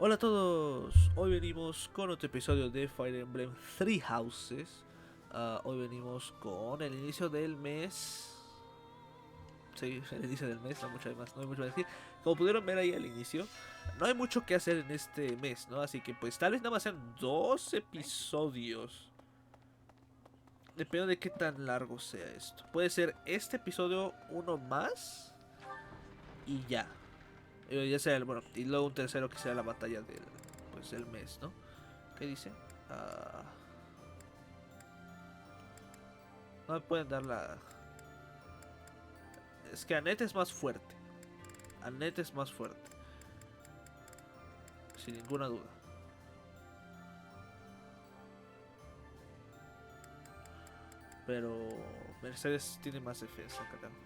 Hola a todos, hoy venimos con otro episodio de Fire Emblem Three Houses. Hoy venimos con el inicio del mes. Sí, el inicio del mes, no mucho más, no hay mucho que decir. Como pudieron ver ahí al inicio, no hay mucho que hacer en este mes, ¿no? Así que pues tal vez nada más sean 2 episodios. Depende de qué tan largo sea esto. Puede ser este episodio uno más y ya. Ya sea bueno, y luego un tercero que sea la batalla del, pues, del mes, ¿no? ¿Qué dice? Ah, no me pueden dar la... Es que Annette es más fuerte. Annette es más fuerte. Sin ninguna duda. Pero Mercedes tiene más defensa, caramba.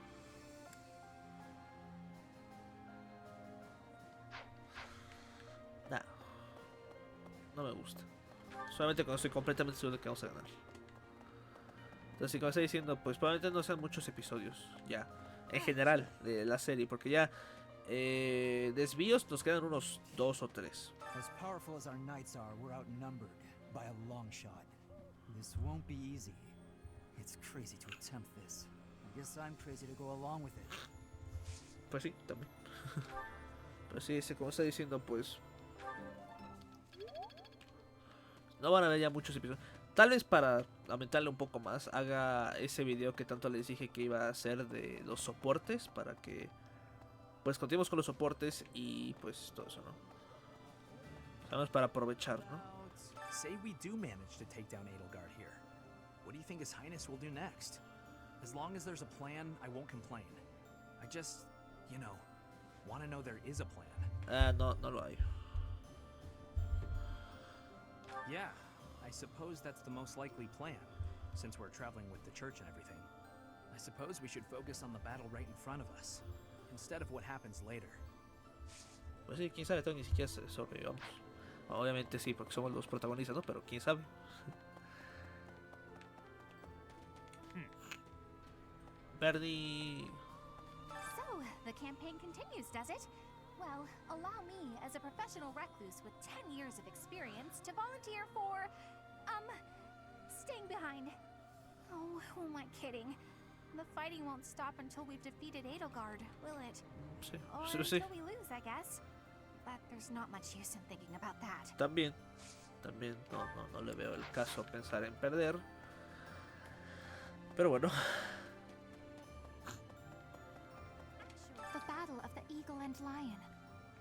Nah, no me gusta. Solamente cuando estoy completamente seguro de que vamos a ganar. Entonces, como está diciendo, pues probablemente no sean muchos episodios. Ya. En general de la serie. Porque ya desvíos nos quedan unos 2 o 3. As powerful as our knights are, we're outnumbered by a long shot. This won't be easy. It's crazy to attempt this. I guess I'm crazy to go along with it. Pues sí, también. Pero sí, como está diciendo, pues no van a haber ya muchos episodios. Tal vez para aumentarle un poco más, haga ese video que tanto les dije que iba a hacer de los soportes. Para que pues continuemos con los soportes y pues todo eso, ¿no? Sabemos para aprovechar, ¿no? Say we do manage to take down Edelgard here. What do you think His Highness will do next? As long as there's a plan, I won't complain. I just, you know, want to know there is a plan. No, no lo hay. Yeah, I suppose that's the most likely plan, since we're traveling with the church and everything. I suppose we should focus on the battle right in front of us, instead of what happens later. Pues sí, quién sabe, ni siquiera sobrevivamos. Obviamente sí, porque somos los protagonistas, ¿no? Pero quién sabe. Bernie. So, the campaign continues, does it? Well, allow me, as a professional recluse with 10 years of experience, to volunteer for, staying behind. Oh, who am I kidding? The fighting won't stop until we've defeated Edelgard, will it? Sí, Or sí, until sí. we lose, I guess. But there's not much use in thinking about that. También no le veo el caso pensar en perder. Pero bueno. The Battle of the Eagle and Lion.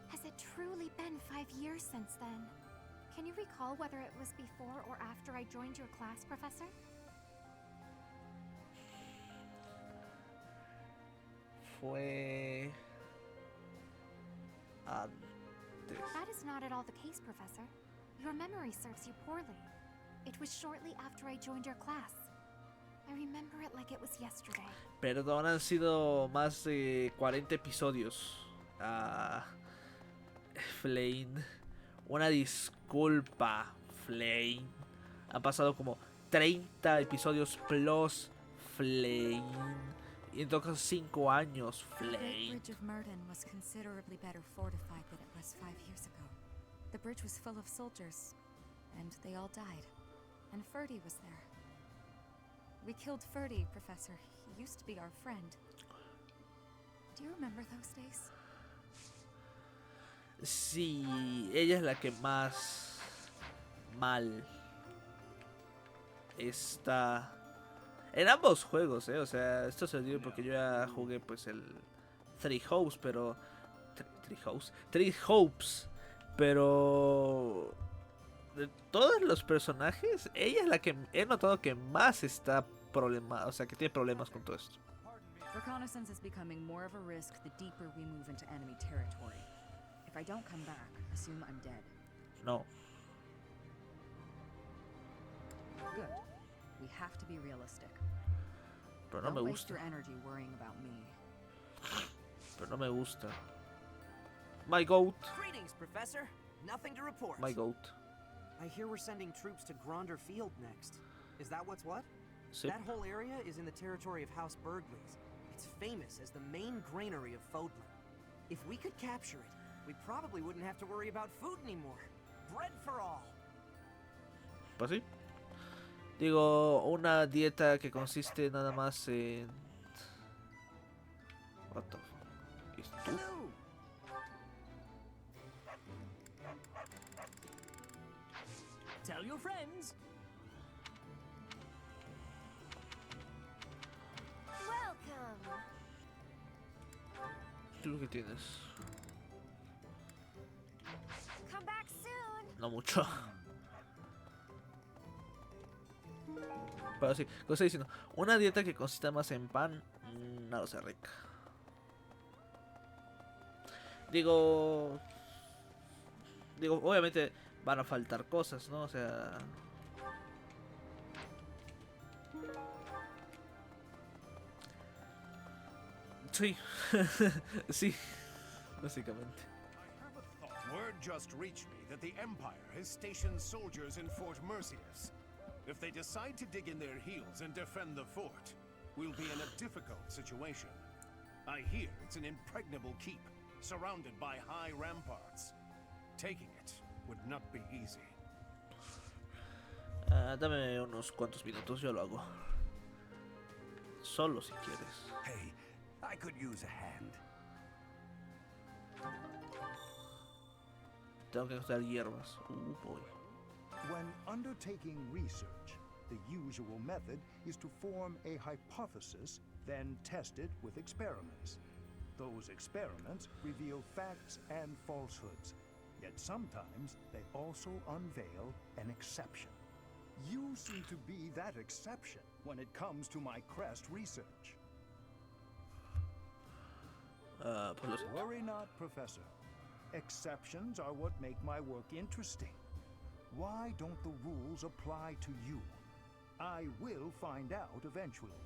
Has it truly been 5 years since then? Can you recall whether it was before or after I joined your class, Professor? Fue antes. That is not at all the case, Professor. Your memory serves you poorly. It was shortly after I joined your class. I remember it like it was yesterday. Perdón, han sido más de 40 episodios. Flame. Una disculpa, Flame. Han pasado como 30 episodios plus Flame. Y en todo caso 5 años, The Great Flame. Bridge of Murden was considerably better fortified than it was 5 years ago. The bridge was full of soldiers, and they all died. And Ferdy was there. We killed Ferdy, Professor. He used to be our friend. Do you remember those days? Sí, ella es la que más mal está en ambos juegos, o sea, esto se dio porque yo ya jugué pues el Three Hopes, pero Three Hopes, pero de todos los personajes, ella es la que he notado que más está problemada, o sea, que tiene problemas con todo esto. Reconnaissance is becoming more of a risk the deeper we move into enemy territory. If I don't come back, assume I'm dead. No. Good. We have to be realistic. Pero no Don't me waste gusta. your energy worrying about me. Pero no me gusta. My goat. Greetings, Professor. Nothing to report. My goat. I hear we're sending troops to Gronder Field next. Is that what's what? Sí. That whole area is in the territory of House Bergles. It's famous as the main granary of Fodlan. If we could capture it, we probably wouldn't have to worry about food anymore. Bread for all. Pues sí. Digo, una dieta que consiste nada más en... What the fuck? ¿Es tú? Hello. Tell your friends. Welcome. ¿Tú qué tienes? Come back soon. No mucho. Pero sí, como estoy diciendo, una dieta que consista más en pan, no lo sé, rica. Digo, obviamente van a faltar cosas, ¿no? O sea, sí, sí, básicamente. Word just reached me that the Empire has stationed soldiers in Fort Mercius. If they decide to dig in their heels and defend the fort, we'll be in a difficult situation. I hear it's an impregnable keep, surrounded by high ramparts. Taking it would not be easy. Dame unos cuantos minutos, yo lo hago. Solo si quieres. Hey, I could use a hand. Tengo que usar hierbas. Boy. When undertaking research, the usual method is to form a hypothesis, then test it with experiments. Those experiments reveal facts and falsehoods, yet sometimes they also unveil an exception. You seem to be that exception when it comes to my crest research. Pues lo siento. Worry not, Professor. Exceptions are what make my work interesting. Why don't the rules apply to you? I will find out eventually.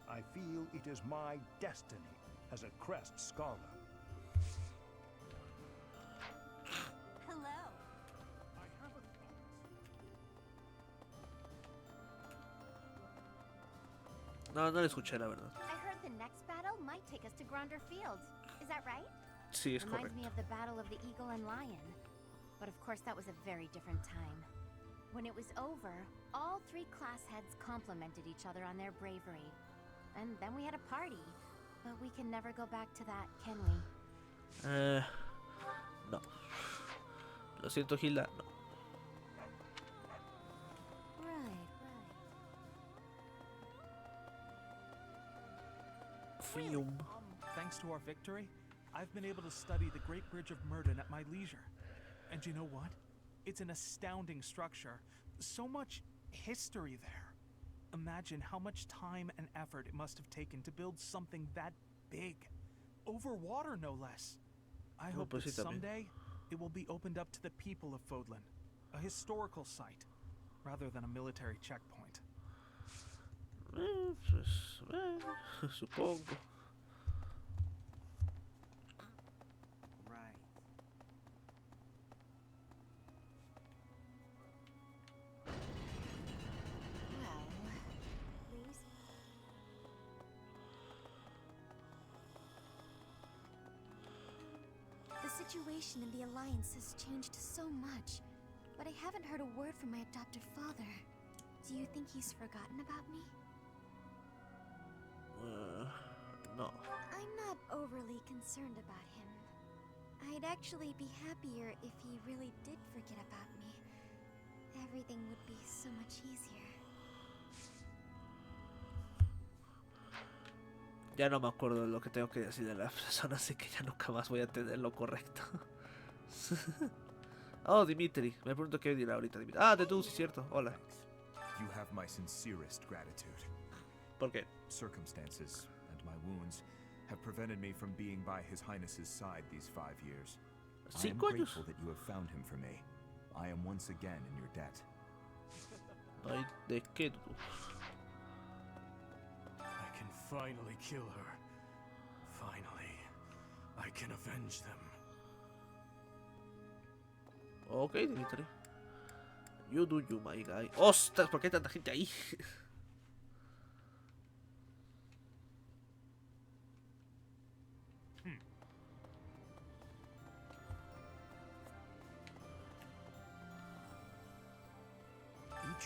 I feel it is my destiny as a Crest scholar. Hello. I have a thought. No, no le escuché, la verdad. I heard the next battle might take us to Gronder Field. Is that right? Sí, es Reminds correcto. me of the Battle of the Eagle and Lion. But of course that was a very different time. When it was over, all three class heads complimented each other on their bravery. And then we had a party. But we can never go back to that, can we? No. Lo siento, Hilda, no. Right. Fium. Thanks to our victory, I've been able to study the Great Bridge of Murden at my leisure. And you know what? It's an astounding structure. So much history there. Imagine how much time and effort it must have taken to build something that big. Over water, no less. I hope that pues sí, también. someday it will be opened up to the people of Fodlan. A historical site, rather than a military checkpoint. Supongo. Right. Well, please. The situation in the Alliance has changed so much, but I haven't heard a word from my adopted father. Do you think he's forgotten about me? No. I'm not overly concerned about him. I'd actually be happier if he really did forget about me. Everything would be so much easier. Ya no me acuerdo de lo que tengo que decir a la persona, así que ya nunca más voy a tener lo correcto. Oh, Dimitri. Me pregunto qué dirá ahorita Dimitri. Ah, de tú, sí, cierto. Hola. You have my sincerest gratitude. ¿Por qué? Circumstances and my wounds have prevented me from being by His Highness's side these 5 years. I am 5 años. grateful that you have found him for me. I am once again in your debt. No hay de qué, tú. I can finally kill her. Finally, I can avenge them. Ok, Dimitri. You do you, my guy. ¡Ostras! ¿Por qué hay tanta gente ahí?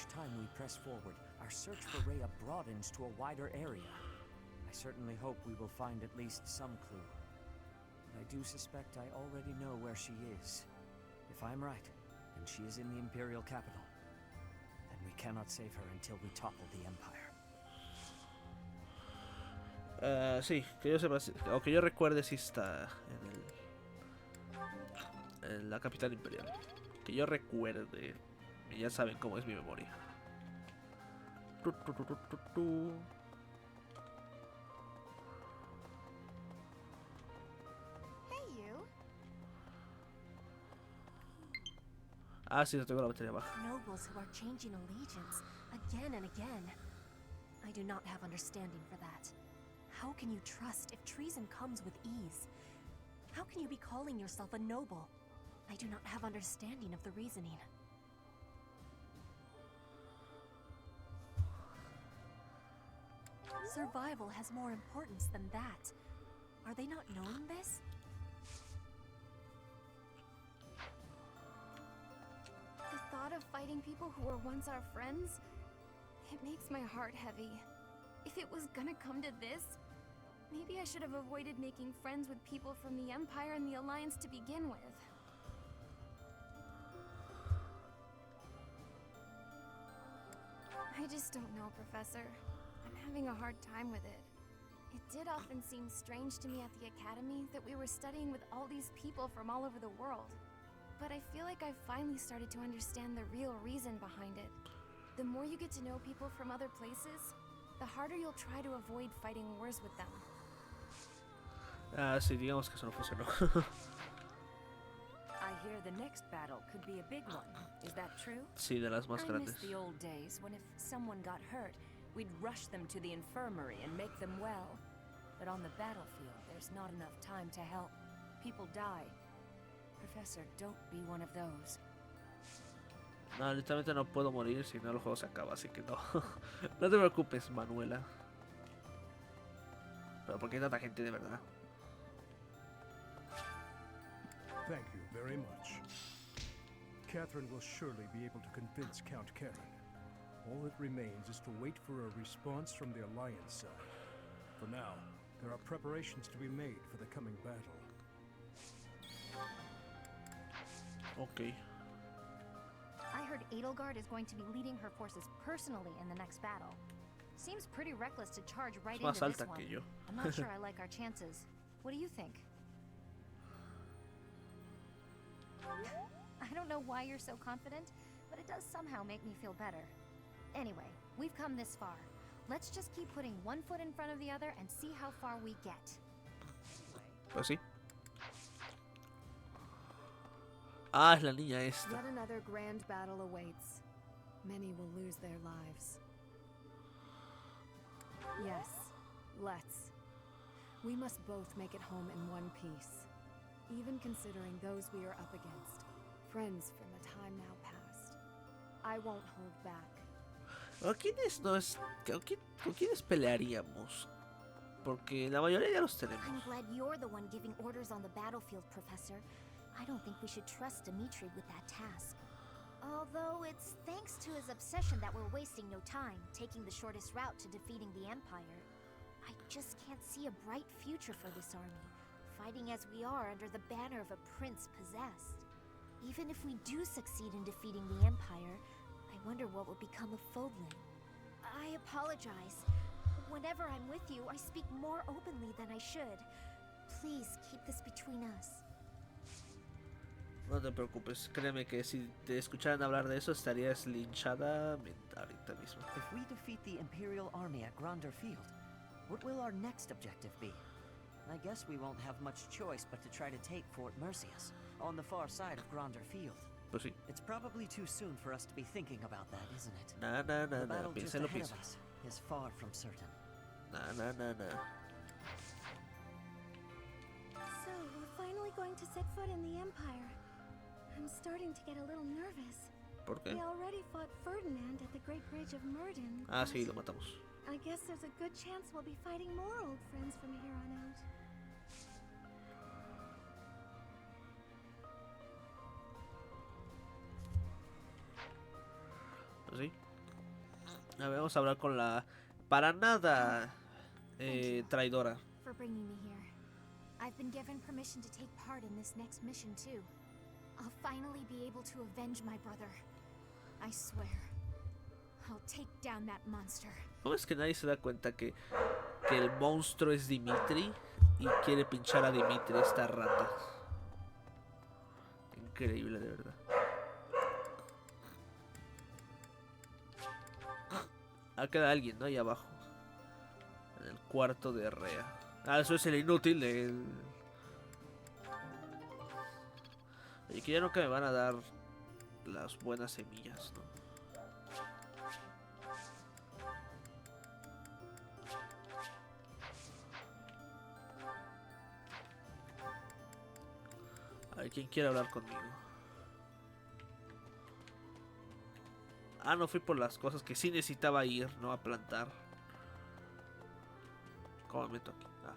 Each time we press forward, our search for Rhea broadens to a wider area. I certainly hope we will find at least some clue. But I do suspect I already know where she is. If I'm right, and she is in the Imperial capital, then we cannot save her until we topple the Empire. Sí, que yo sepa, o que yo recuerde si está en la capital imperial. Que yo recuerde. Y ya saben cómo es mi memoria. Hey, you. Ah, sí, no tengo la batería baja. Nobles who are changing allegiance again and again. I do not have understanding for that. How can you trust if treason comes with ease? How can you be calling yourself a noble? I do not have understanding of the reasoning. Survival has more importance than that. Are they not knowing this? The thought of fighting people who were once our friends, it makes my heart heavy. If it was gonna come to this, maybe I should have avoided making friends with people from the Empire and the Alliance to begin with. I just don't know, Professor. I'm having a hard time with it. It did often seem strange to me at the Academy that we were studying with all these people from all over the world. But I feel like I've finally started to understand the real reason behind it. The more you get to know people from other places, the harder you'll try to avoid fighting wars with them. Ah, sí, digamos que eso no funcionó. I hear the next battle could be a big one. Is that true? Sí, de las más I grandes. miss the old days when if someone got hurt, we'd rush them to the infirmary and make them well. But on the battlefield, there's not enough time to help. People die. Professor, don't be one of those. No, literalmente no puedo morir si no el juego se acaba, así que no. No te preocupes, Manuela. Pero ¿por qué hay tanta gente de verdad? Thank you very much. Catherine will surely be able to convince Count Karen. All that remains is to wait for a response from the Alliance side. For now, there are preparations to be made for the coming battle. Ok. I heard Edelgard is going to be leading her forces personally in the next battle. Seems pretty reckless to charge right Es más into this alta one. que yo. I'm not sure I like our chances. What do you think? I don't know why you're so confident, but it does somehow make me feel better. Anyway, we've come this far. Let's just keep putting one foot in front of the other and see how far we get. Pues sí. Ah, es la niña esta. Yet another grand battle awaits. Many will lose their lives. Yes, let's. We must both make it home in one piece. Even considering those we are up against. Friends from a time now past. I won't hold back. ¿Con quiénes con quiénes pelearíamos? Porque la mayoría ya los tenemos. I'm glad you're the one giving orders on the battlefield, Professor. I don't think we should trust Dimitri with that task. Although it's thanks to his obsession that we're wasting no time, taking the shortest route to defeating the Empire. I just can't see a bright future for this army, fighting as we are under the banner of a prince possessed. Even if we do succeed in defeating the Empire, I wonder what will become of Fodlan. I apologize. Whenever I'm with you, I speak more openly than I should. Please keep this between us. No te preocupes, créeme que si te escucharan hablar de eso estarías linchada ahorita mismo. If we defeat the Imperial army at Gronder Field, what will our next objective be? I guess we won't have much choice but to try to take Fort Mercius, on the far side of Gronder Field. Pues sí. It's probably too soon for us to be thinking about that, isn't it? No, The battle just piénsalo, ahead of piénsalo. us is far from certain. No. So, we're finally going to set foot in the Empire. I'm starting to get a little nervous. ¿Por qué? We already fought Ferdinand at the Great Bridge of Murden. Ah, sí, lo matamos. I guess there's a good chance we'll be fighting more old friends from here on out. Pues sí. A ver, vamos a hablar con la para nada traidora. For bringing me here. I've been given permission to take part in this next mission too. I'll finally be able to avenge my brother. I swear. I'll take down that monster. ¿Cómo es que nadie se da cuenta que el monstruo es Dimitri y quiere pinchar a Dimitri, esta rata? Increíble, de verdad. Ah, queda alguien, ¿no? Ahí abajo. En el cuarto de Rea. Ah, eso es el inútil del... Oye, que ya nunca me van a dar las buenas semillas, ¿no? A ver, ¿quién quiere hablar conmigo? Ah, no fui por las cosas que sí necesitaba ir, ¿no? A plantar. ¿Cómo me meto aquí? Ah.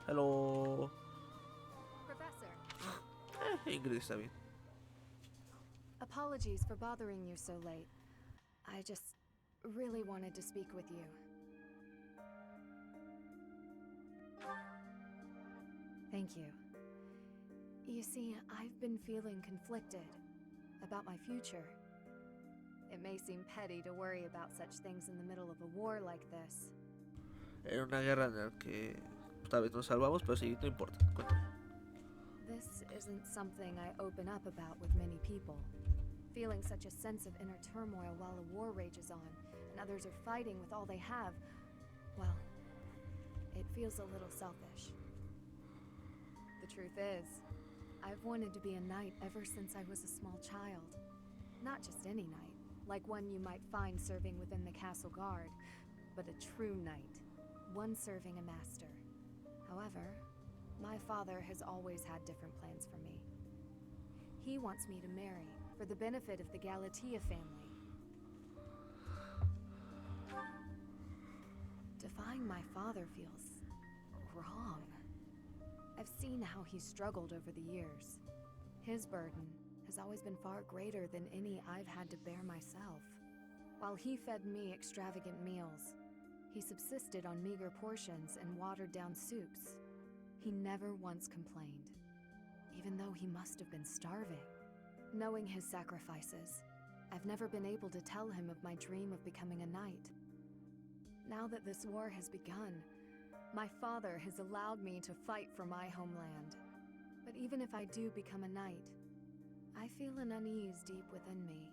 Hello. Professor. Ingrid está bien. Apologies for bothering you so late. I just really wanted to speak with you. Thank you. You see, I've been feeling conflicted about my future. It may seem petty to worry about such things in the middle of a war like this. Era una guerra en la que tal vez nos salvamos, pero sí, no importa. Cuéntame. This isn't something I open up about with many people. Feeling such a sense of inner turmoil while a war rages on, and others are fighting with all they have, well, it feels a little selfish. The truth is, I've wanted to be a knight ever since I was a small child. Not just any knight, like one you might find serving within the castle guard, but a true knight, one serving a master. However, my father has always had different plans for me. He wants me to marry for the benefit of the Galatea family. Defying my father feels wrong. I've seen how he's struggled over the years. His burden has always been far greater than any I've had to bear myself. While he fed me extravagant meals, he subsisted on meager portions and watered-down soups. He never once complained, even though he must have been starving. Knowing his sacrifices, I've never been able to tell him of my dream of becoming a knight. Now that this war has begun, my father has allowed me to fight for my homeland. But even if I do become a knight, I feel an unease deep within me.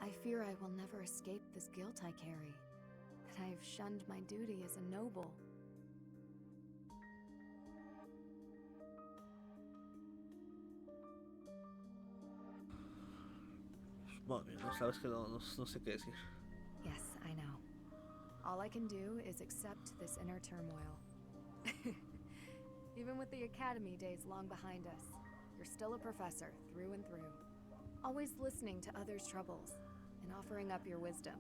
I fear I will never escape this guilt I carry, that I have shunned my duty as a noble. Bueno, no sabes que no sé qué decir. Yes, I know. All I can do is accept this inner turmoil. Even with the academy days long behind us, you're still a professor through and through. Always listening to others' troubles and offering up your wisdom.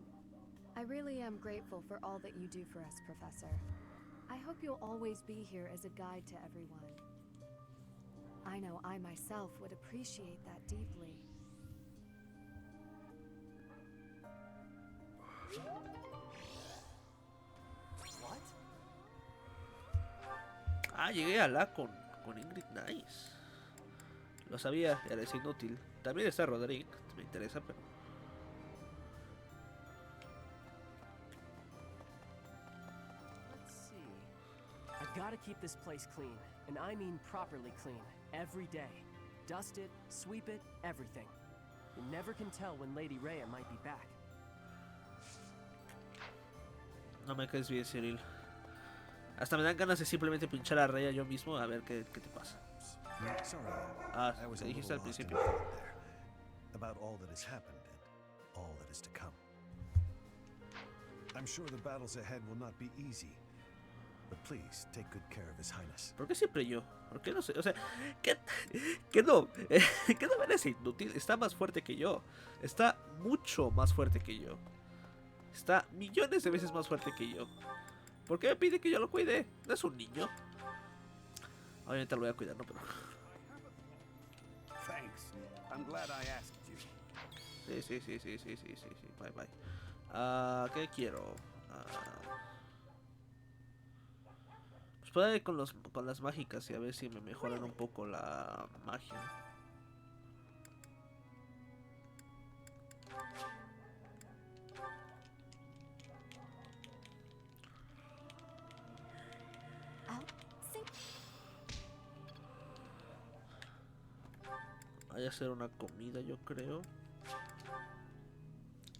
I really am grateful for all that you do for us, Professor. I hope you'll always be here as a guide to everyone. I know I myself would appreciate that deeply. What? Ah, llegué a la con Ingrid, nice. Lo sabía, era ese inútil. También está Roderick, me interesa, pero... Let's see. I've got to keep this place clean, and I mean properly clean, every day. Dust it, sweep it, everything. You never can tell when Lady Rhea might be back. No me caes bien, Cyril. Hasta me dan ganas de simplemente pinchar a Rhea yo mismo a ver qué te pasa. Sorry, Ah, I was te a dijiste little al lost in principio. thought there, about all that has happened and all that is to come. I'm sure the battles ahead will not be easy, but please take good care of His Highness. ¿Por qué siempre yo? ¿Por qué no sé? O sea, ¿qué no? ¿Qué no ven ese inútil? Está más fuerte que yo. Está mucho más fuerte que yo. Está millones de veces más fuerte que yo. ¿Por qué me pide que yo lo cuide? ¿No es un niño? Obviamente lo voy a cuidar, ¿no? Pero... Thanks. I'm glad I asked you. Sí. Bye. ¿Qué quiero? Pues puedo ir con las mágicas y a ver si me mejoran un poco la magia. Voy a hacer una comida, yo creo.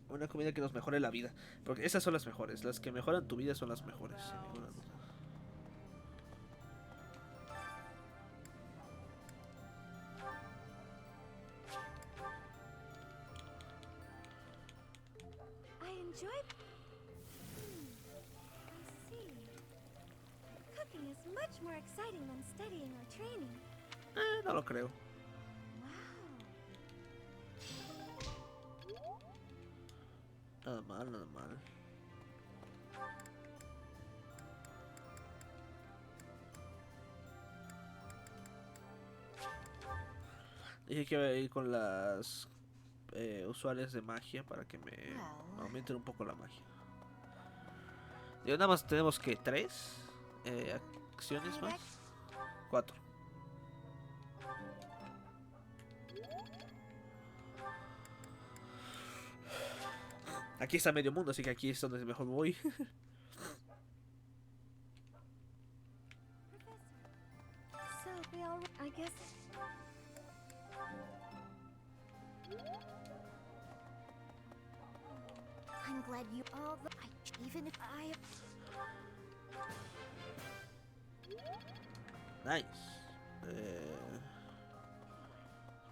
Una comida que nos mejore la vida. Porque esas son las mejores. Las que mejoran tu vida son las mejores, sin ninguna duda. I enjoy. I see. Cooking is much more exciting than studying or training. No lo creo. Nada mal, nada mal. Dije que iba a ir con las usuarias de magia para que me aumenten un poco la magia. Y nada más tenemos que 3 acciones más. 4. Aquí está medio mundo, así que aquí es donde mejor voy. I'm glad you all. Even if I. Nice.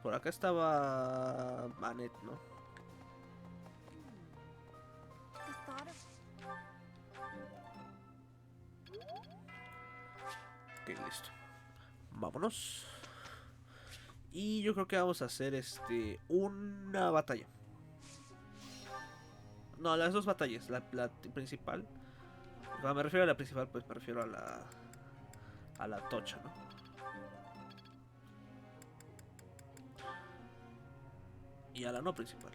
Por acá estaba Manet, ¿no? Ok, listo. Vámonos. Y yo creo que vamos a hacer una batalla. No, las dos batallas. La principal. Cuando me refiero a la principal, pues me refiero a la tocha, ¿no? Y a la no principal.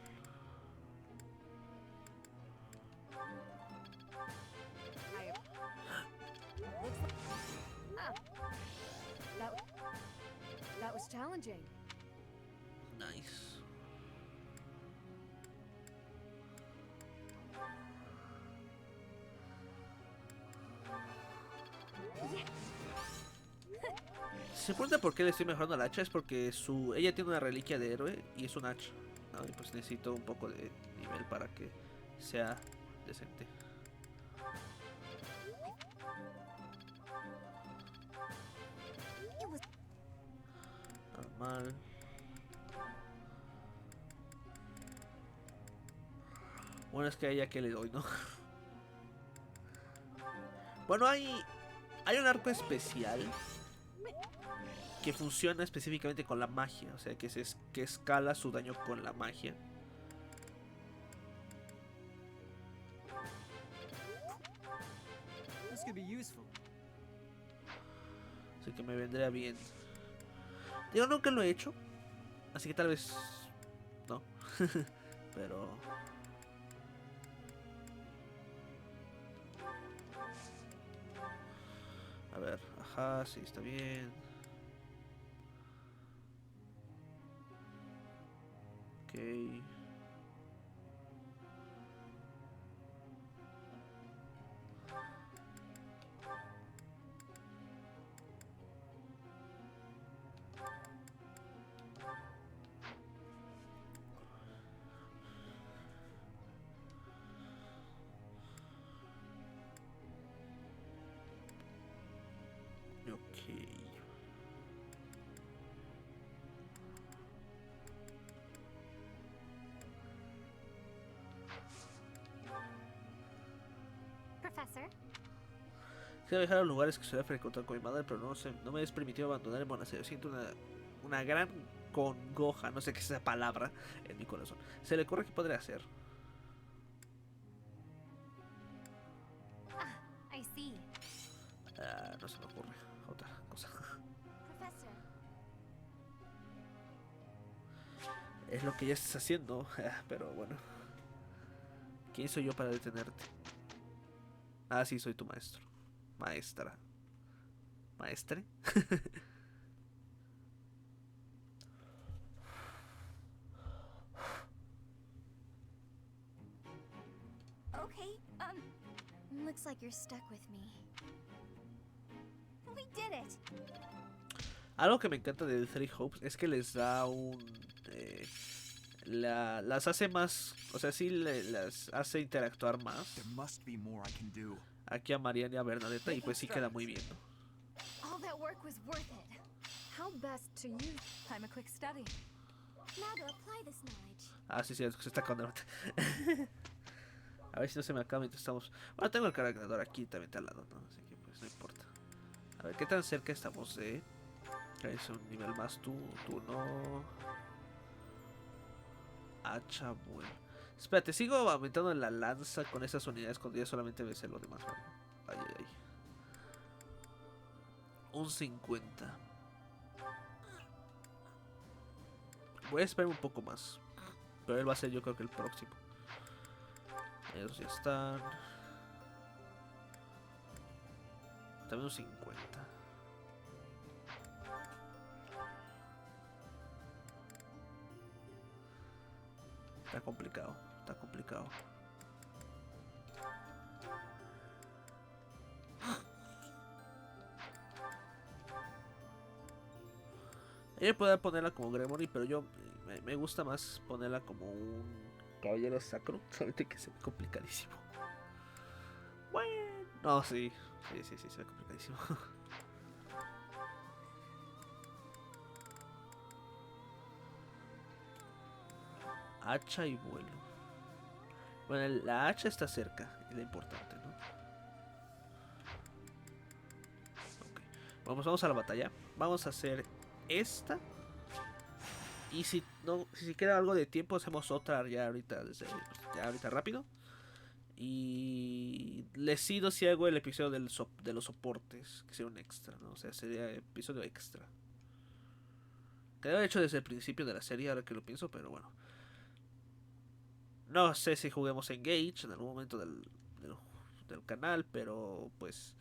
That was challenging. Nice. Se pregunta por qué le estoy mejorando al hacha, es porque ella tiene una reliquia de héroe y es un hacha, ¿no? Y pues necesito un poco de nivel para que sea decente. Normal. Bueno, es que a ella que le doy, ¿no? Bueno, hay un arco especial que funciona específicamente con la magia, o sea, que escala su daño con la magia. Así que me vendría bien. Digo, nunca lo he hecho, así que tal vez no. Pero a ver, ajá, sí, está bien. Ok. Professor? Quiero viajar a los lugares que suele frecuentar con mi madre, pero no me es permitido abandonar el monasterio. Siento una gran congoja, no sé qué es esa palabra, en mi corazón. ¿Se le ocurre qué podría hacer? I see. No se me ocurre otra cosa. Professor. Es lo que ya estás haciendo, pero bueno. ¿Quién soy yo para detenerte? Ah, sí, soy tu maestro. Maestra. ¿Maestre? Okay, looks like you're stuck with me. We did it. Algo que me encanta de Three Hopes es que les da un... las hace más... O sea, sí las hace interactuar más. Aquí a Mariana y a Bernadetta, y pues sí queda muy bien, ¿no? All that work was worth it. How best to use? I'm a quick study. Now to apply this knowledge. Ah, sí, sí, se está acabando. A ver si no se me acaba mientras estamos... Bueno, tengo el cargador aquí también al lado, ¿no? Así que pues no importa. A ver, ¿qué tan cerca estamos de...? Es un nivel más, tú no... Hacha, bueno. Espérate, sigo aumentando en la lanza con esas unidades cuando ya solamente ves lo demás. Ay, ay, ay. Un 50. Voy a esperar un poco más. Pero él va a ser yo creo que el próximo. Ellos ya están. También un 50. Está complicado, está complicado. Ella puede ponerla como Gremory, pero yo me gusta más ponerla como un caballero sacro. Solamente que se ve complicadísimo. Bueno, no, sí, se ve complicadísimo. Hacha y vuelo. Bueno, la hacha está cerca, es lo importante, ¿no? Okay. Vamos a la batalla. Vamos a hacer esta. Y si queda algo de tiempo, hacemos otra ya ahorita, ya ahorita rápido. Y les decido si hago el episodio de los soportes, que sería un extra, ¿no? O sea, sería episodio extra. Que lo he hecho desde el principio de la serie, ahora que lo pienso, pero bueno. No sé si juguemos Engage en algún momento del canal, pero pues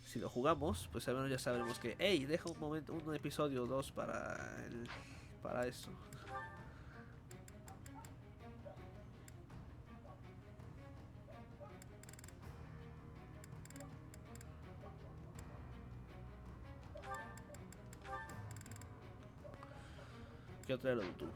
si lo jugamos, pues al menos ya sabremos que, hey, deja un momento, un episodio o dos para eso. ¿Qué otra era tú?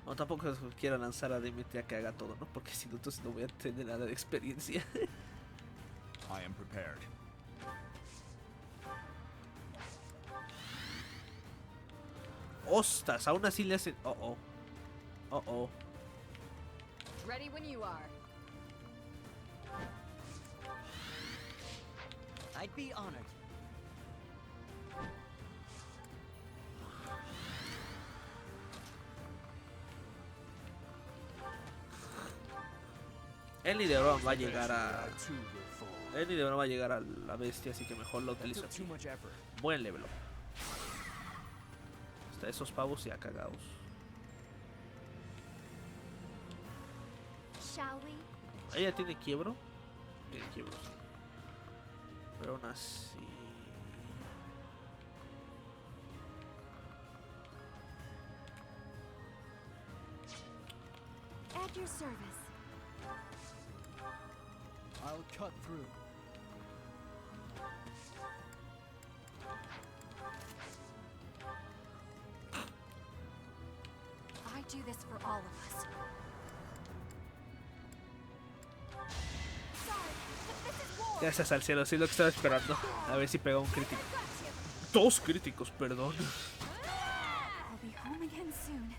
No, tampoco quiero lanzar a Dimitri a que haga todo, ¿no? Porque si no, entonces no voy a tener nada de experiencia. I am prepared. ¡Ostras! Aún así le hacen... Oh, oh. Ready when you are. I'd be honored. Él ni de broma va a llegar a... Él ni de broma va a llegar a la bestia, así que mejor lo utilizo aquí. Buen level up. Hasta esos pavos ya cagados. Shall we? ¿Ella tiene quiebro? Tiene quiebro, sí. Pero aún así... At your service. I'll cut through. I do this for all of us. Gracias al cielo, sí es lo que estaba esperando. A ver si pega un crítico. Dos críticos, perdón. I'll be home again soon.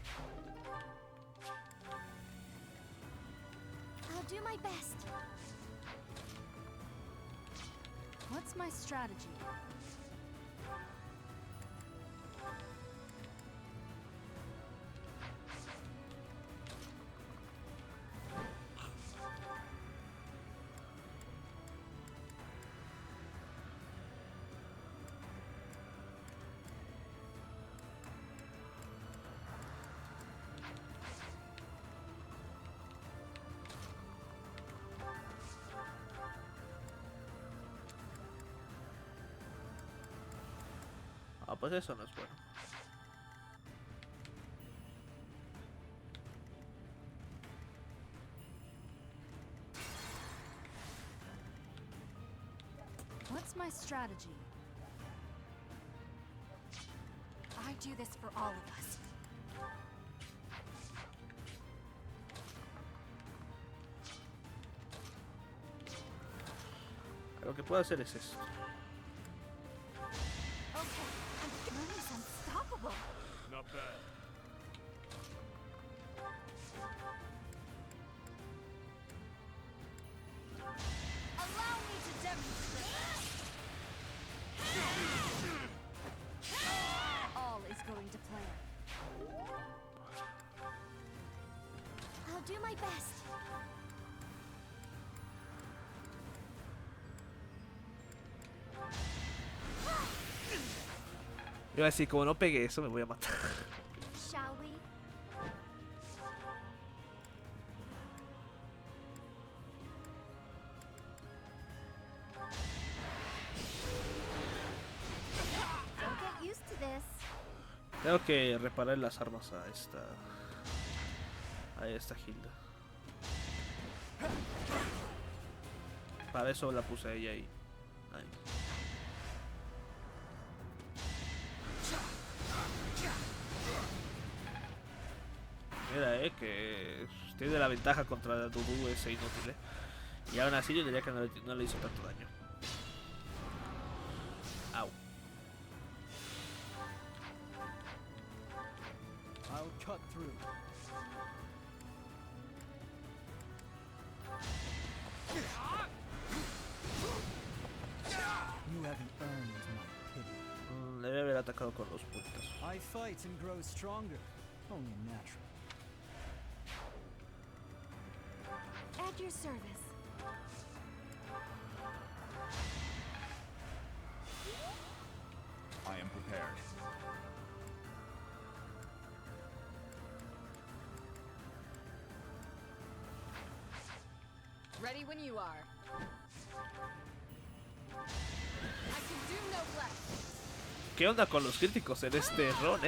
I'll do my best. What's my strategy? No, pues eso no es bueno. What's my strategy? I do this for all of us. Lo que puedo hacer es esto. Okay, Murray's unstoppable. Not bad. Allow me to demonstrate. All is going to plan. I'll do my best. Iba a decir, como no pegue eso, me voy a matar. Shall we? Don't get used to this. Tengo que reparar las armas a esta Hilda. Para eso la puse a ella ahí. Ahí. Mira, que tiene la ventaja contra el Dudu ese inútil, Y aún así yo diría que no le hizo tanto daño. Au. I'll cut through. You haven't earned my pity. Debe haber atacado con los puntos. I fight and grow stronger. Only natural. At your service. I am prepared. Ready when you are. I can do no less. ¿Qué onda con los críticos en este run,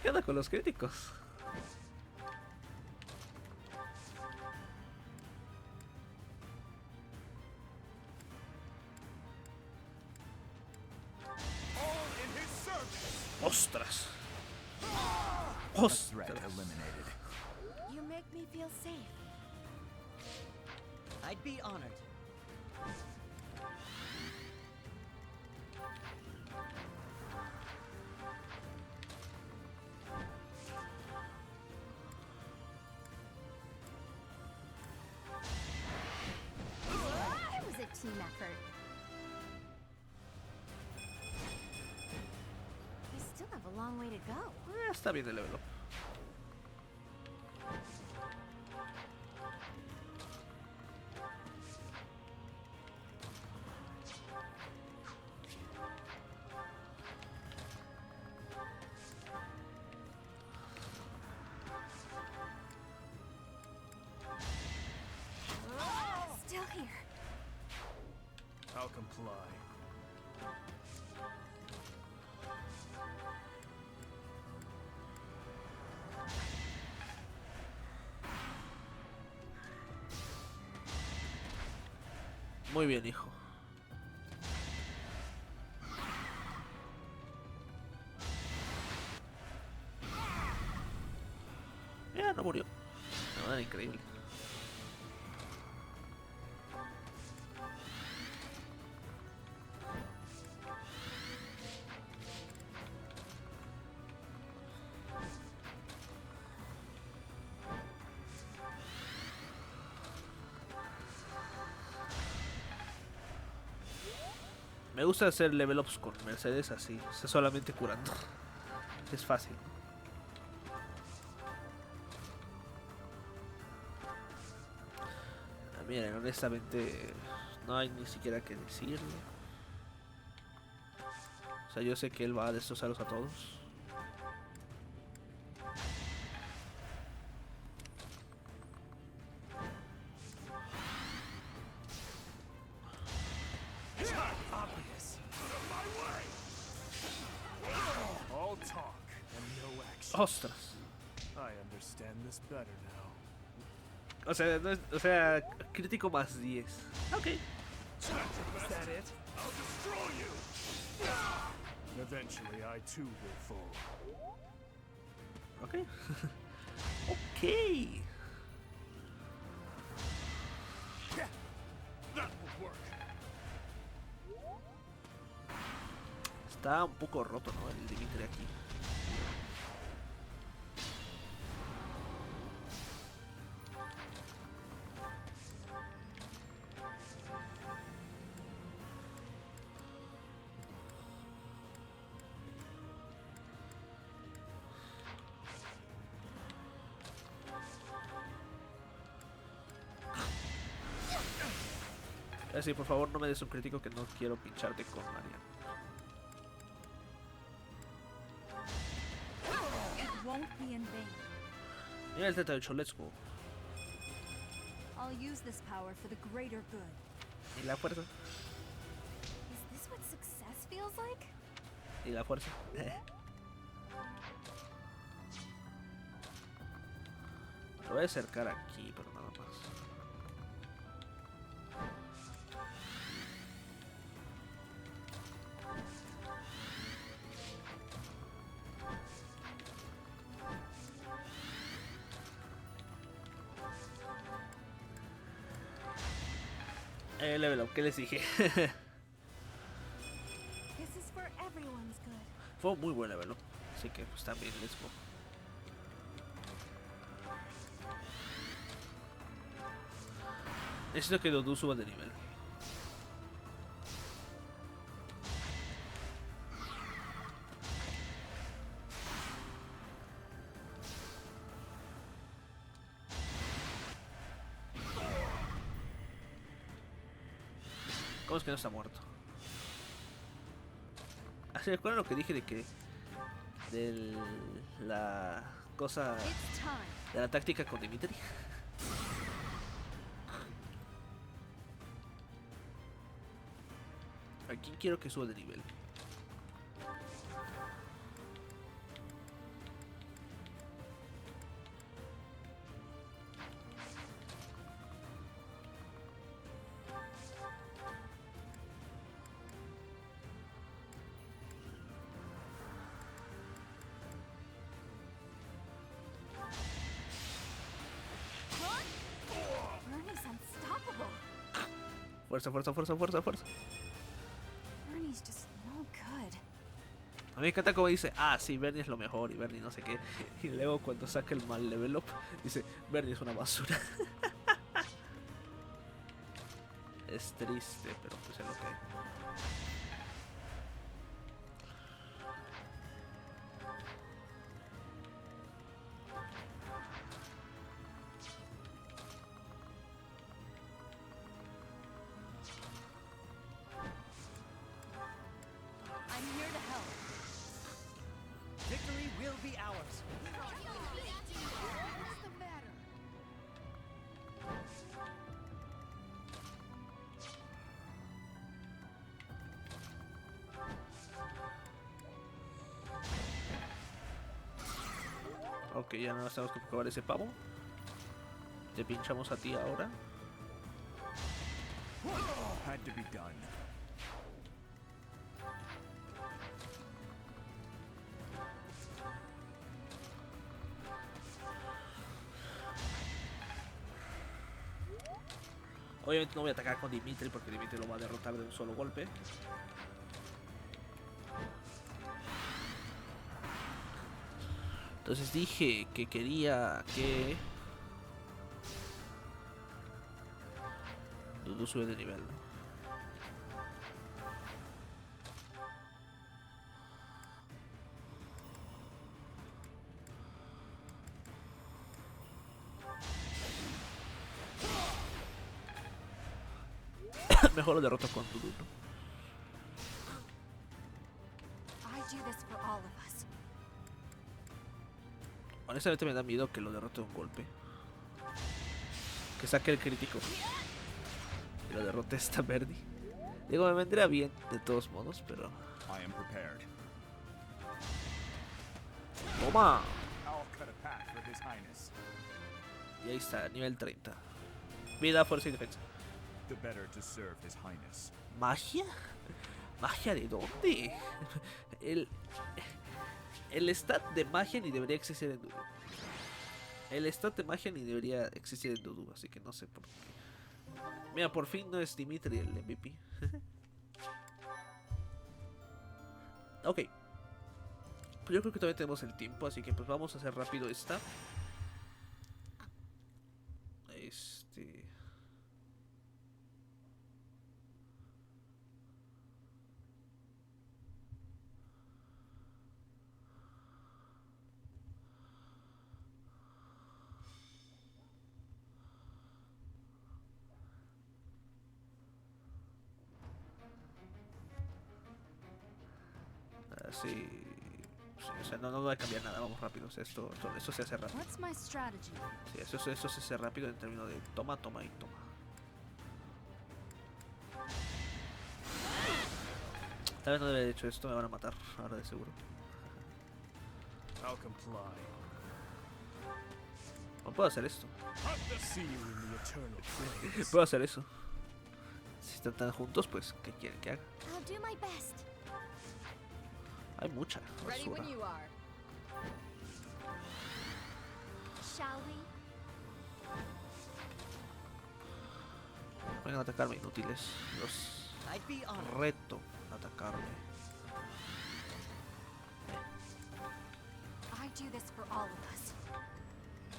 ¿Qué onda con los críticos? ¡Ostras! ¡Ostras! You make me feel safe. I'd be honored. It was a team effort. We still have a long way to go. Está bien el level up. Still here. I'll comply. Muy bien, hijo. Ya no murió. De manera increíble. Me gusta hacer level ups con Mercedes así, solamente curando. Es fácil. Miren, honestamente no hay ni siquiera que decirle. O sea, yo sé que él va a destrozarlos a todos. Ostras. I understand this better now. O sea, no es, o sea, crítico más 10. Ok. Is that it? I'll destroy you. Eventually, I too will fall. Ok. Ok. That will work. Está un poco roto, ¿no? El Dimitri aquí. Sí, por favor no me des un crítico que no quiero pincharte con María. It won't be in vain. Nivel 38, let's go. I'll use this power for the greater good. ¿Y la fuerza? Is this what success feels like? ¿Y la fuerza? Lo voy a acercar aquí, pero nada más. Level up, ¿qué les dije? This is for everyone's good. Fue un muy buen level up, así que pues también let's go. Necesito que Dodu suba de nivel. ¿Cómo es que no está muerto? ¿Se recuerdan lo que dije de que de la cosa de la táctica con Dimitri? ¿A quién quiero que suba de nivel? Bernie's unstoppable. Fuerza, fuerza, fuerza, fuerza, fuerza. Bernie's just no good. A mí me encanta como dice, ah, sí, Bernie es lo mejor y Bernie no sé qué. Y luego cuando saca el mal level up, dice, Bernie es una basura. Es triste, pero pues es lo que hay. I'm here to help. Victory will be ours. What's the matter? Ok, ya no nos tenemos que probar ese pavo. Te pinchamos a ti ahora. Had to be done. Obviamente no voy a atacar con Dimitri porque Dimitri lo va a derrotar de un solo golpe. Entonces dije que quería que Dudu sube de nivel, ¿no? Mejor lo derroto con Dudu, ¿no? I do this for all of us. Honestamente me da miedo que lo derrote de un golpe. Que saque el crítico. Y lo derrote esta Bernie. Digo, me vendría bien de todos modos, pero... I am prepared. ¡Toma! His Highness. Y ahí está, nivel 30. Vida, fuerza y defensa. The better to serve His Highness. ¿Magia? ¿Magia de dónde? El stat de magia ni debería existir en Dudu. El stat de magia ni debería existir en Dudu, así que no sé por qué. Mira, por fin no es Dimitri el MVP. Ok. Pues yo creo que todavía tenemos el tiempo, así que pues vamos a hacer rápido esta. Sí, sí, o sea, no va a cambiar nada, vamos rápido, o sea, esto se hace rápido. Sí, eso se hace rápido en términos de toma, toma y toma. Tal vez no debería haber hecho esto, me van a matar, ahora de seguro. I'll comply. No puedo hacer esto. See you in the eternal flames. Puedo hacer eso. Si están tan juntos, pues, ¿qué quieren que haga? I'll do my best. Hay mucha Ready basura. when you are. Shall we? Vengan a atacarme, inútiles. Los I'd be honored. reto a atacarme. I do this for all of us.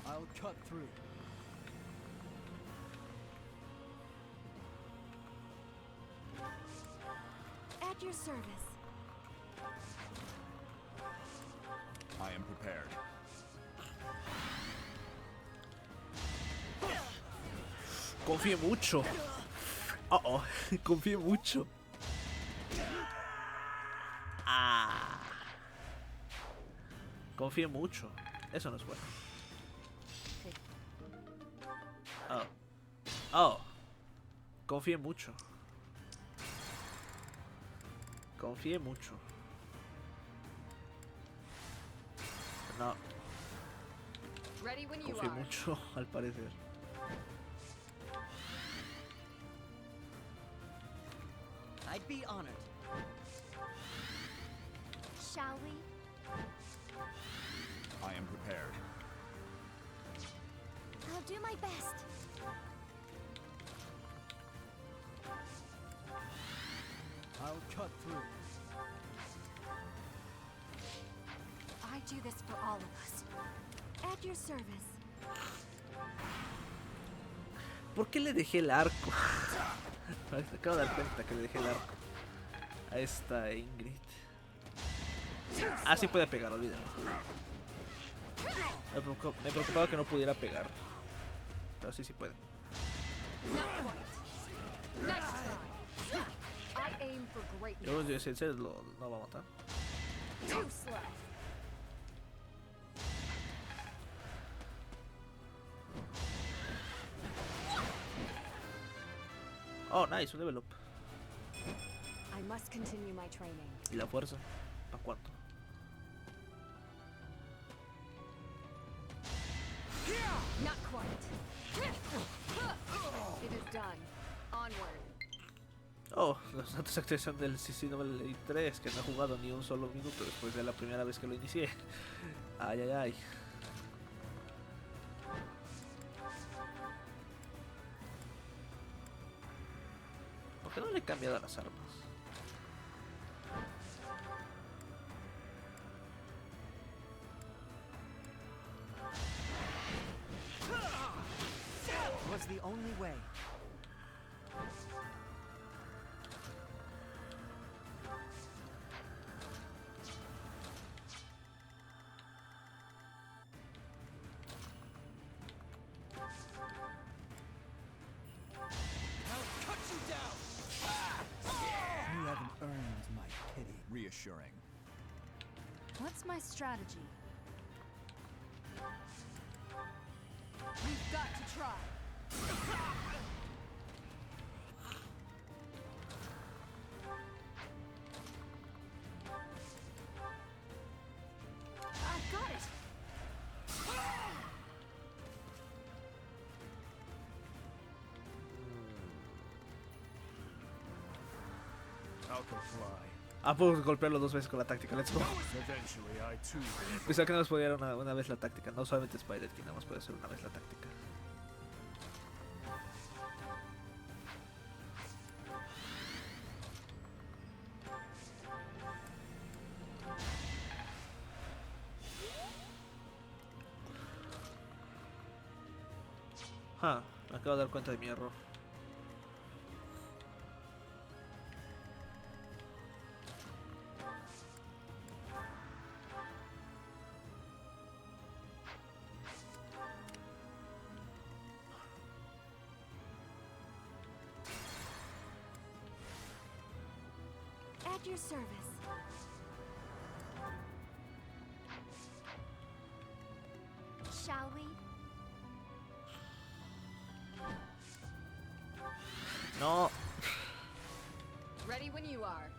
I'll cut through. At your service. I am prepared. Confíe mucho. Oh, confíe mucho. Ah. Confíe mucho. Eso no es bueno. Oh. Oh. Confíe mucho. Confíe mucho. No. Ready when you Confíe are. mucho, al parecer. I'd be honored. Shall we? I am prepared. I'll do my best. I'll cut through. I do this for all of us. At your service. ¿Por qué le dejé el arco? Acabo de dar cuenta que le dejé el arco a esta Ingrid. Ah, sí puede pegar, olvídalo. Me preocupaba que no pudiera pegar. Pero sí puede. I aim for greatness. Yo no sé si él no va a matar. Too slow. Oh, nice, un level up. I must continue my training. ¿Y la fuerza? ¿Para cuánto? Not quite. It is done. Onward. Oh, los datos de activación del CC Novel 3, que no he jugado ni un solo minuto después de la primera vez que lo inicié. Ay, ay, ay. ¿Por qué no le he cambiado las armas? Was the only way. You haven't earned my pity. Reassuring. What's my strategy? We've got to try. I got it. Ah, puedo golpearlo 2 veces con la táctica, let's go. Pensaba que nada más podía dar una vez la táctica, no solamente Spider, que nada más puede hacer una vez la táctica. Me acabo de dar cuenta de mi error. At your service. Shall we? No. Ready when you are.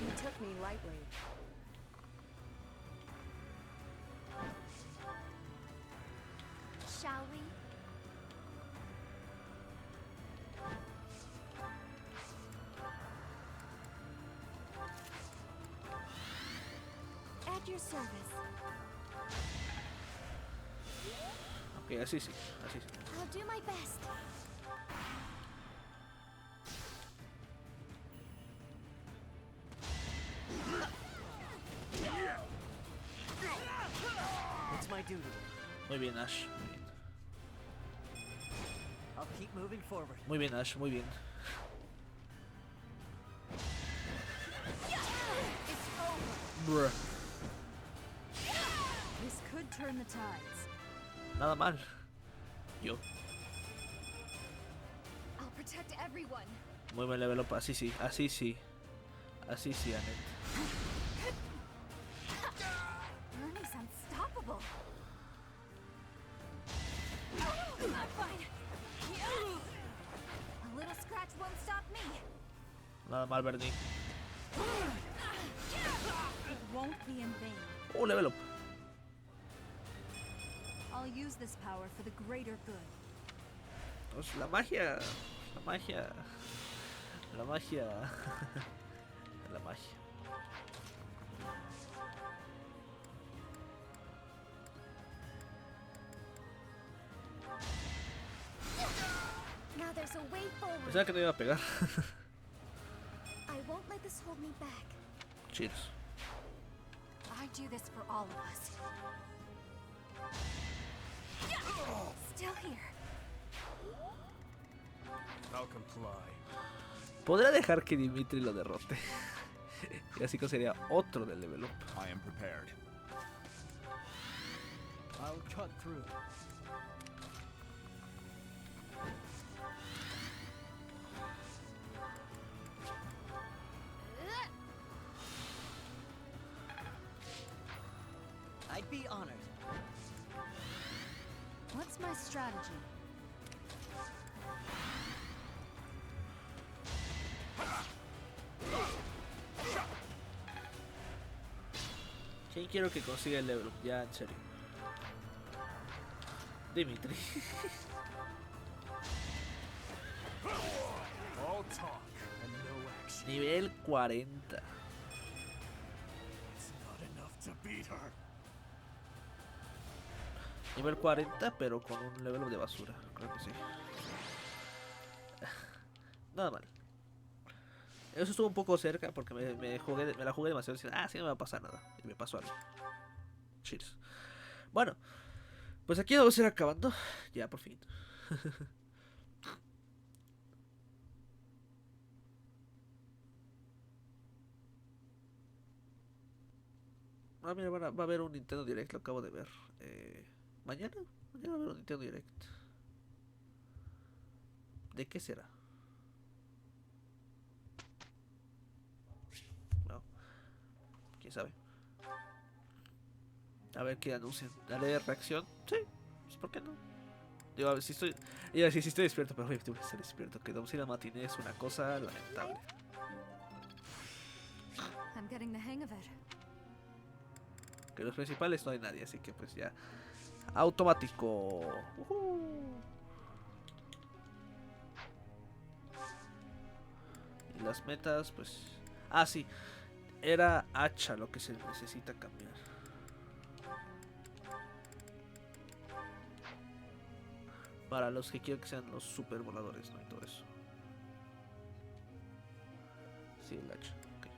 You took me lightly. Shall we? At your service. Ok, así sí, así sí. I'll do my best. It's my duty. Muy bien, Ash. I'll keep moving forward. Muy bien, Ash, muy bien. Bruh. This could turn the tides. Nada mal. Yo. I'll protect everyone. Muy buen level up, así sí, así sí. Así sí, Annette. Ernie's unstoppable. I'm fine. A little scratch won't stop me. Nada mal, Bernie. It won't be in vain. Oh, level up. I'll use this power for the greater good. Pues la magia. La magia. La magia. La magia. Now there's a way forward. Pensaba que no iba a pegar. I won't let this hold me back. Cheers. I do this for all of us. Still here. I'll comply. Podría dejar que Dimitri lo derrote. Y así que sería otro del level up. I am prepared. I'll cut through. I'd be honored. What's my strategy? ¿Quién quiero que consiga el level up? Ya, en serio. Dimitri. All talk and no action. Nivel 40. It's not enough to beat her. Nivel 40, pero con un level up de basura. Creo que sí. Nada mal. Eso estuvo un poco cerca porque me la jugué demasiado. Diciendo, sí, no me va a pasar nada. Y me pasó algo. Cheers. Bueno, pues aquí vamos a ir acabando. Ya, por fin. Mira, va a haber un Nintendo Direct, lo acabo de ver. Mañana va a haber un Nintendo Direct. ¿De qué será? No. ¿Quién sabe? A ver qué anuncian. ¿Daré reacción? Sí. Pues, ¿por qué no? Digo, a ver si estoy... Iba a decir si estoy despierto, pero obviamente voy a estar despierto. Que Domzilla matiné es una cosa lamentable. I'm getting the hang of it. Que los principales no hay nadie, así que pues ya. Automático. Y las metas, pues. Ah, sí. Era hacha lo que se necesita cambiar. Para los que quieren que sean los super voladores, ¿no? Y todo eso. Sí, el hacha. Okay.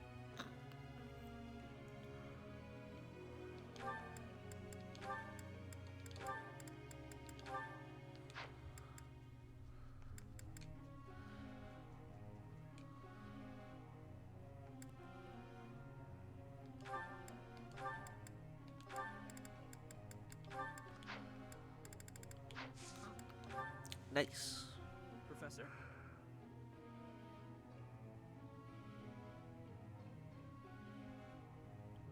Nice. Professor?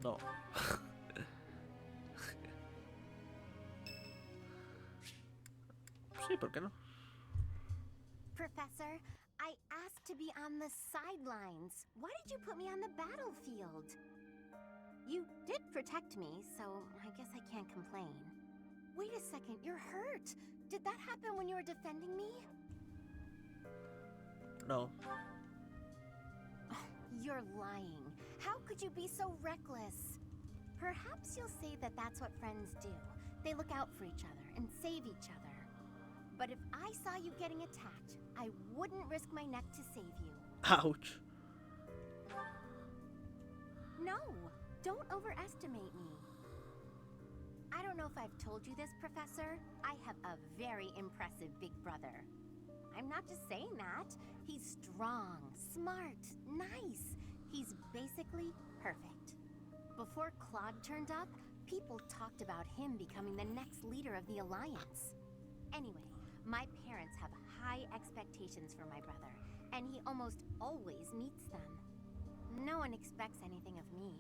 No. Sí, ¿por qué no? Professor, I asked to be on the sidelines. Why did you put me on the battlefield? You did protect me, so I guess I can't complain. Wait a second, you're hurt. Did that happen when you were defending me? No. Oh, you're lying. How could you be so reckless? Perhaps you'll say that that's what friends do. They look out for each other and save each other. But if I saw you getting attacked, I wouldn't risk my neck to save you. Ouch. No, don't overestimate me. I don't know if I've told you this, Professor. I have a very impressive big brother. I'm not just saying that. He's strong, smart, nice. He's basically perfect. Before Claude turned up, people talked about him becoming the next leader of the Alliance. Anyway, my parents have high expectations for my brother, and he almost always meets them. No one expects anything of me.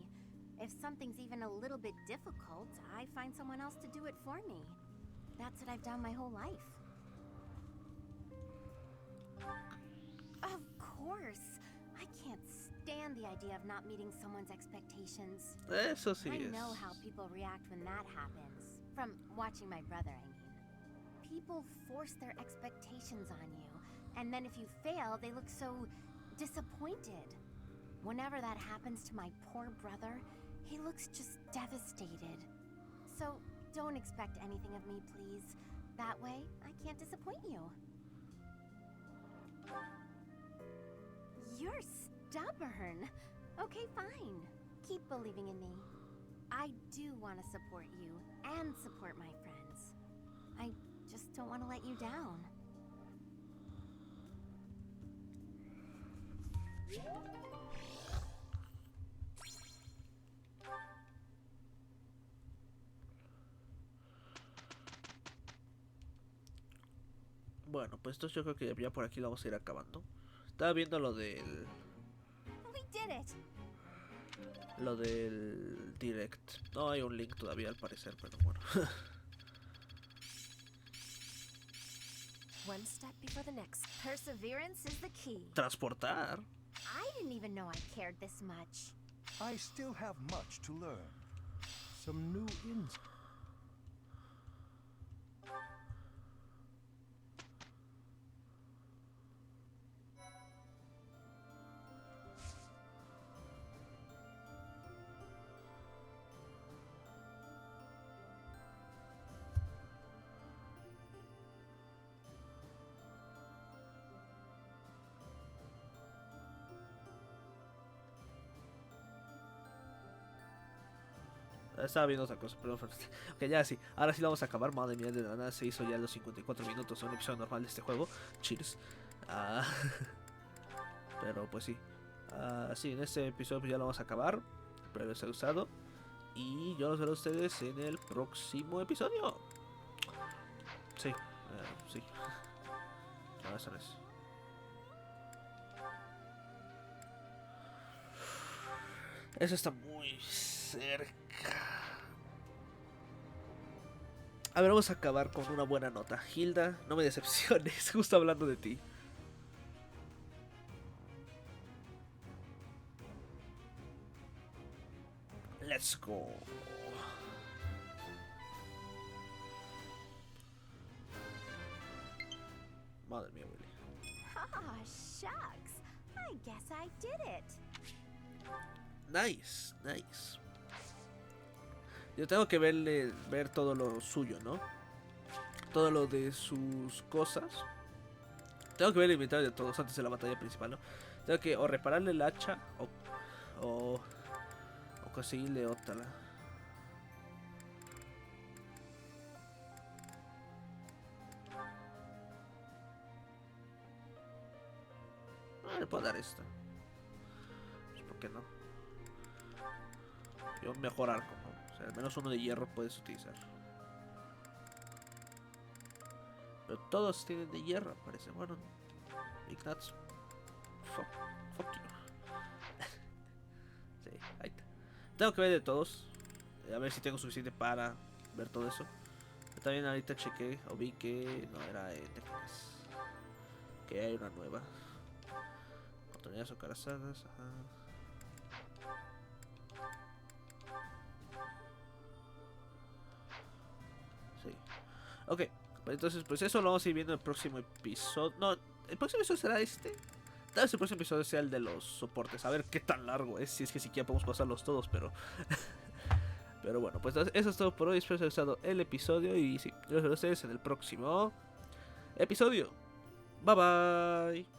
If something's even a little bit difficult, I find someone else to do it for me. That's what I've done my whole life. Of course. I can't stand the idea of not meeting someone's expectations. Eso sí I es. know how people react when that happens. From watching my brother, I mean. People force their expectations on you, and then if you fail, they look so disappointed. Whenever that happens to my poor brother, he looks just devastated. So, don't expect anything of me, please. That way, I can't disappoint you. You're stubborn. Okay, fine. Keep believing in me. I do want to support you and support my friends. I just don't want to let you down. Bueno, pues entonces yo creo que ya por aquí lo vamos a ir acabando. Estaba viendo lo del... We did it. Lo del direct. No hay un link todavía al parecer, pero bueno. One step before the next. Perseverance is the key. Transportar. I didn't even know I cared this much. I still have much to learn. Some new insights. Estaba viendo otra cosa, pero ok, ya sí. Ahora sí lo vamos a acabar. Madre mía, de la nada se hizo ya los 54 minutos. Un episodio normal de este juego. Cheers. Pero pues sí. Sí, en este episodio pues ya lo vamos a acabar. Espero les haya gustado. Y yo los veré a ustedes en el próximo episodio. Sí, sí. No, eso no es. Eso está muy cerca. A ver, vamos a acabar con una buena nota. Hilda, no me decepciones, justo hablando de ti. Let's go. Madre mía, Willy. Ah, shucks. I guess I did it. Nice, nice. Yo tengo que ver todo lo suyo, ¿no? Todo lo de sus cosas. Tengo que ver el inventario de todos antes de la batalla principal, ¿no? Tengo que o repararle el hacha o conseguirle otra. Le puedo dar esta. Pues, ¿por qué no? Y un mejor arco, ¿no? O sea, al menos uno de hierro puedes utilizar. Pero todos tienen de hierro, parece. Bueno, Big Nuts. Fuck you. Sí, ahí está. Tengo que ver de todos. A ver si tengo suficiente para ver todo eso. Pero también ahorita chequé o vi que no era técnicas. Que hay una nueva. Oportunidades acarazadas. Ajá. Sí. Ok. Entonces, pues eso lo vamos a ir viendo en el próximo episodio. No, el próximo episodio será este. Tal vez el próximo episodio sea el de los soportes. A ver qué tan largo es. Si es que siquiera podemos pasarlos todos, pero. Pero bueno, pues eso es todo por hoy. Espero que les haya gustado el episodio. Y sí, yo los veo a ustedes en el próximo episodio. Bye bye.